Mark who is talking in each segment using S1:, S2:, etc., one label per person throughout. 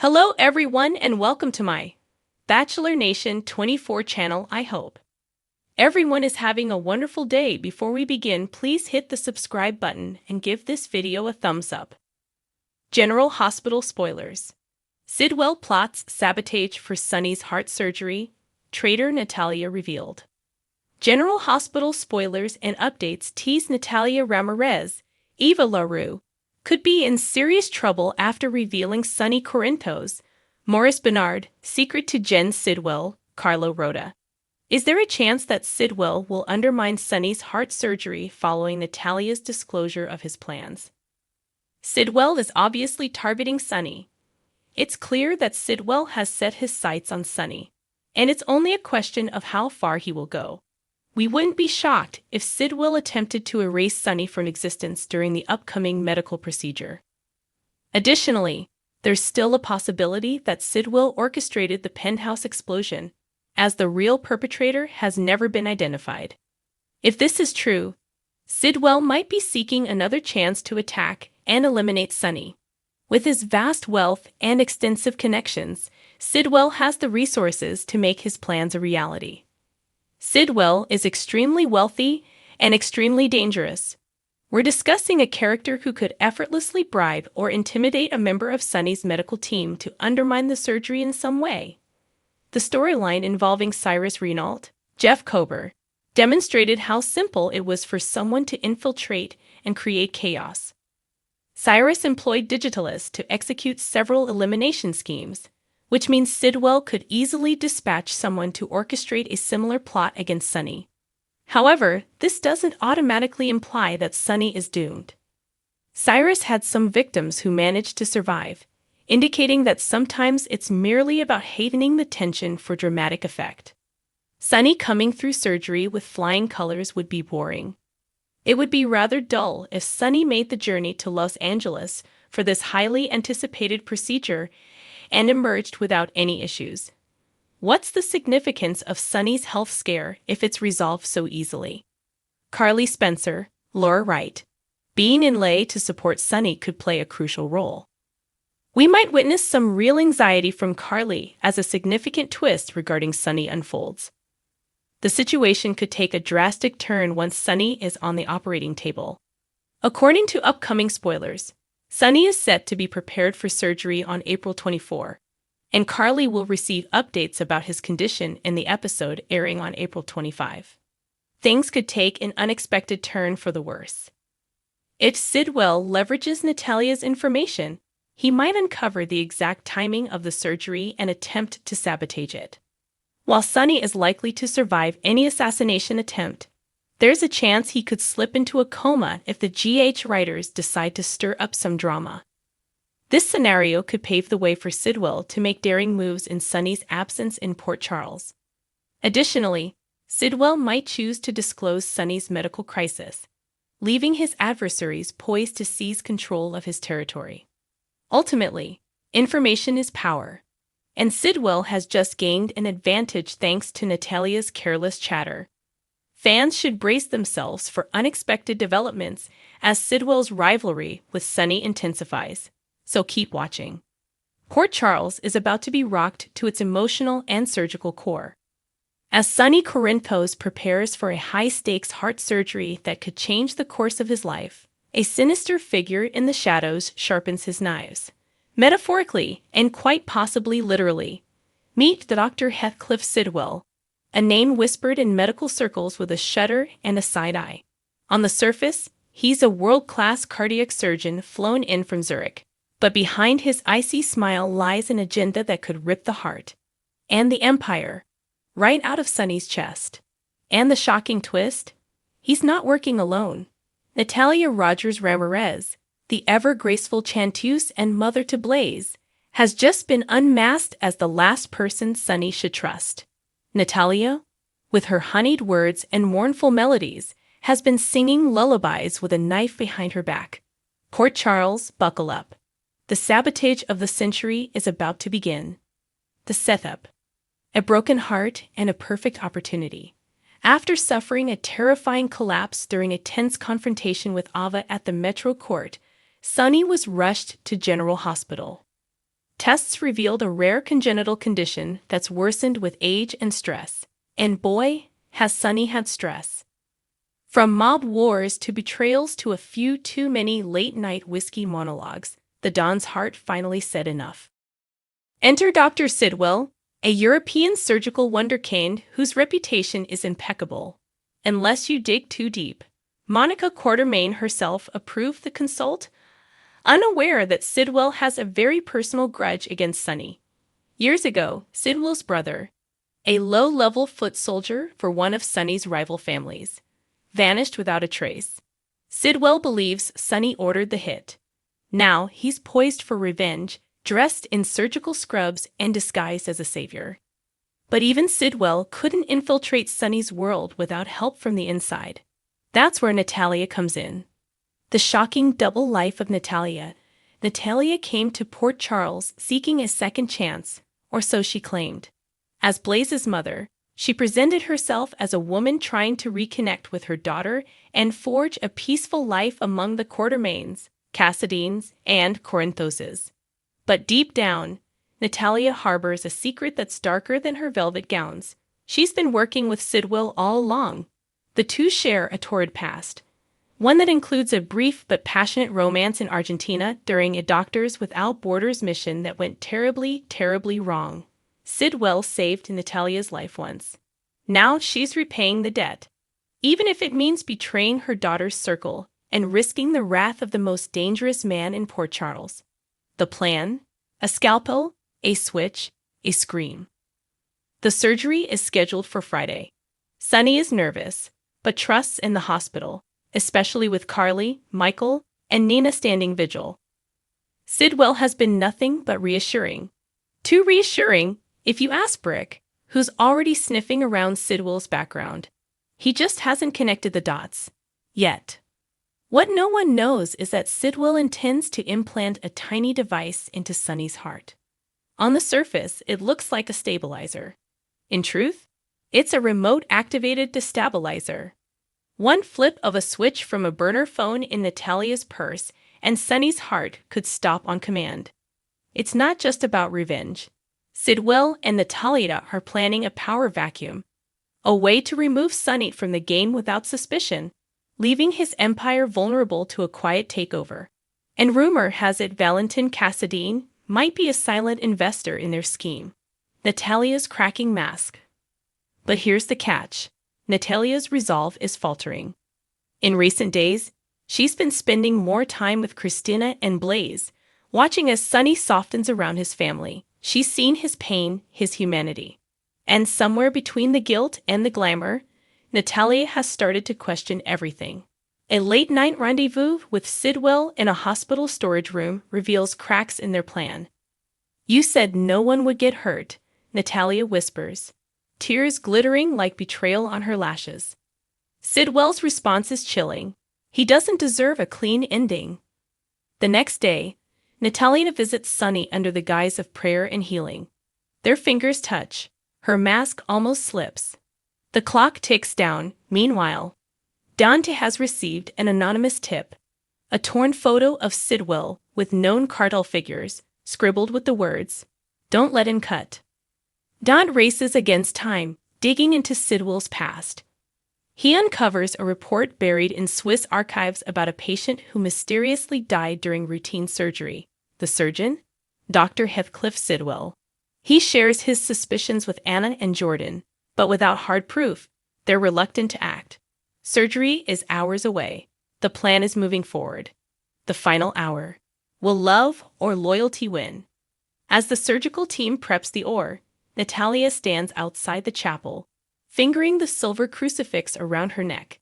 S1: Hello everyone and welcome to my Bachelor Nation 24 channel. I hope everyone is having a wonderful day. Before we begin, please hit the subscribe button and give this video a thumbs up. General Hospital spoilers. Sidwell plots sabotage for Sunny's heart surgery. Traitor Natalia revealed. General Hospital spoilers and updates tease Natalia Ramirez, Eva LaRue, could be in serious trouble after revealing Sunny Corinthos, Morris Bernard, secret to Jen Sidwell, Carlo Rota. Is there a chance that Sidwell will undermine Sunny's heart surgery following Natalia's disclosure of his plans? Sidwell is obviously targeting Sunny. It's clear that Sidwell has set his sights on Sunny, and it's only a question of how far he will go. We wouldn't be shocked if Sidwell attempted to erase Sunny from existence during the upcoming medical procedure. Additionally, there's still a possibility that Sidwell orchestrated the penthouse explosion, as the real perpetrator has never been identified. If this is true, Sidwell might be seeking another chance to attack and eliminate Sunny. With his vast wealth and extensive connections, Sidwell has the resources to make his plans a reality. Sidwell is extremely wealthy and extremely dangerous. We're discussing a character who could effortlessly bribe or intimidate a member of Sunny's medical team to undermine the surgery in some way. The storyline involving Cyrus Renault, Jeff Kober, demonstrated how simple it was for someone to infiltrate and create chaos. Cyrus employed digitalists to execute several elimination schemes, which means Sidwell could easily dispatch someone to orchestrate a similar plot against Sunny. However, this doesn't automatically imply that Sunny is doomed. Cyrus had some victims who managed to survive, indicating that sometimes it's merely about hastening the tension for dramatic effect. Sunny coming through surgery with flying colors would be boring. It would be rather dull if Sunny made the journey to Los Angeles for this highly anticipated procedure and emerged without any issues. What's the significance of Sunny's health scare if it's resolved so easily? Carly Spencer, Laura Wright. Being in lay to support Sunny could play a crucial role. We might witness some real anxiety from Carly as a significant twist regarding Sunny unfolds. The situation could take a drastic turn once Sunny is on the operating table. According to upcoming spoilers, Sunny is set to be prepared for surgery on April 24, and Carly will receive updates about his condition in the episode airing on April 25. Things could take an unexpected turn for the worse. If Sidwell leverages Natalia's information, he might uncover the exact timing of the surgery and attempt to sabotage it. While Sunny is likely to survive any assassination attempt, there's a chance he could slip into a coma if the GH writers decide to stir up some drama. This scenario could pave the way for Sidwell to make daring moves in Sunny's absence in Port Charles. Additionally, Sidwell might choose to disclose Sunny's medical crisis, leaving his adversaries poised to seize control of his territory. Ultimately, information is power, and Sidwell has just gained an advantage thanks to Natalia's careless chatter. Fans should brace themselves for unexpected developments as Sidwell's rivalry with Sunny intensifies, so keep watching. Port Charles is about to be rocked to its emotional and surgical core. As Sunny Corinthos prepares for a high-stakes heart surgery that could change the course of his life, a sinister figure in the shadows sharpens his knives. Metaphorically, and quite possibly literally. Meet Dr. Heathcliff Sidwell, a name whispered in medical circles with a shudder and a side eye. On the surface, he's a world-class cardiac surgeon flown in from Zurich, but behind his icy smile lies an agenda that could rip the heart and the empire right out of Sunny's chest. And the shocking twist? He's not working alone. Natalia Rogers Ramirez, the ever-graceful chanteuse and mother to Blaze, has just been unmasked as the last person Sunny should trust. Natalia, with her honeyed words and mournful melodies, has been singing lullabies with a knife behind her back. Port Charles, buckle up. The sabotage of the century is about to begin. The setup. A broken heart and a perfect opportunity. After suffering a terrifying collapse during a tense confrontation with Ava at the Metro Court, Sunny was rushed to General Hospital. Tests revealed a rare congenital condition that's worsened with age and stress. And boy, has Sunny had stress. From mob wars to betrayals to a few too many late-night whiskey monologues, the Don's heart finally said enough. Enter Dr. Sidwell, a European surgical wunderkind whose reputation is impeccable. Unless you dig too deep, Monica Quartermain herself approved the consult, unaware that Sidwell has a very personal grudge against Sunny. Years ago, Sidwell's brother, a low-level foot soldier for one of Sunny's rival families, vanished without a trace. Sidwell believes Sunny ordered the hit. Now he's poised for revenge, dressed in surgical scrubs and disguised as a savior. But even Sidwell couldn't infiltrate Sunny's world without help from the inside. That's where Natalia comes in. The shocking double life of Natalia. Natalia came to Port Charles seeking a second chance, or so she claimed. As Blaze's mother, she presented herself as a woman trying to reconnect with her daughter and forge a peaceful life among the Quartermains, Cassadines, and Corinthoses. But deep down, Natalia harbors a secret that's darker than her velvet gowns. She's been working with Sidwell all along. The two share a torrid past, one that includes a brief but passionate romance in Argentina during a Doctors Without Borders mission that went terribly, terribly wrong. Sidwell saved Natalia's life once. Now she's repaying the debt, even if it means betraying her daughter's circle and risking the wrath of the most dangerous man in Port Charles. The plan? A scalpel, a switch, a scream. The surgery is scheduled for Friday. Sunny is nervous, but trusts in the hospital, especially with Carly, Michael, and Nina standing vigil. Sidwell has been nothing but reassuring. Too reassuring, if you ask Brick, who's already sniffing around Sidwell's background. He just hasn't connected the dots. Yet. What no one knows is that Sidwell intends to implant a tiny device into Sunny's heart. On the surface, it looks like a stabilizer. In truth, it's a remote-activated destabilizer. One flip of a switch from a burner phone in Natalia's purse, and Sunny's heart could stop on command. It's not just about revenge. Sidwell and Natalia are planning a power vacuum, a way to remove Sunny from the game without suspicion, leaving his empire vulnerable to a quiet takeover. And rumor has it Valentin Cassadine might be a silent investor in their scheme. Natalia's cracking mask. But here's the catch. Natalia's resolve is faltering. In recent days, she's been spending more time with Christina and Blaze, watching as Sunny softens around his family. She's seen his pain, his humanity. And somewhere between the guilt and the glamour, Natalia has started to question everything. A late-night rendezvous with Sidwell in a hospital storage room reveals cracks in their plan. "You said no one would get hurt," Natalia whispers, tears glittering like betrayal on her lashes. Sidwell's response is chilling. He doesn't deserve a clean ending. The next day, Natalia visits Sunny under the guise of prayer and healing. Their fingers touch. Her mask almost slips. The clock ticks down. Meanwhile, Dante has received an anonymous tip. A torn photo of Sidwell with known cartel figures, scribbled with the words, "Don't let him cut." Don races against time, digging into Sidwell's past. He uncovers a report buried in Swiss archives about a patient who mysteriously died during routine surgery. The surgeon? Dr. Heathcliff Sidwell. He shares his suspicions with Anna and Jordan, but without hard proof, they're reluctant to act. Surgery is hours away. The plan is moving forward. The final hour. Will love or loyalty win? As the surgical team preps the ore, Natalia stands outside the chapel, fingering the silver crucifix around her neck.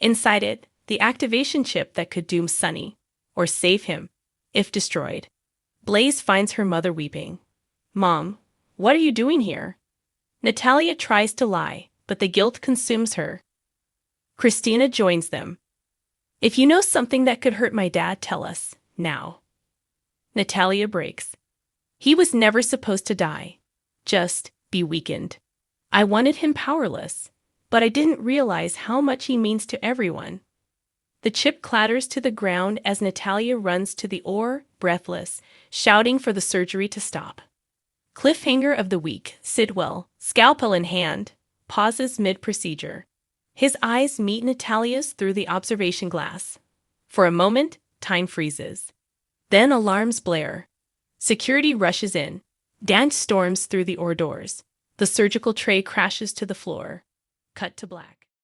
S1: Inside it, the activation chip that could doom Sunny, or save him, if destroyed. Blaze finds her mother weeping. "Mom, what are you doing here?" Natalia tries to lie, but the guilt consumes her. Christina joins them. "If you know something that could hurt my dad, tell us, now." Natalia breaks. "He was never supposed to die. Just be weakened. I wanted him powerless, but I didn't realize how much he means to everyone." The chip clatters to the ground as Natalia runs to the OR, breathless, shouting for the surgery to stop. Cliffhanger of the week, Sidwell, scalpel in hand, pauses mid-procedure. His eyes meet Natalia's through the observation glass. For a moment, time freezes. Then alarms blare. Security rushes in. Dan storms through the OR doors. The surgical tray crashes to the floor. Cut to black.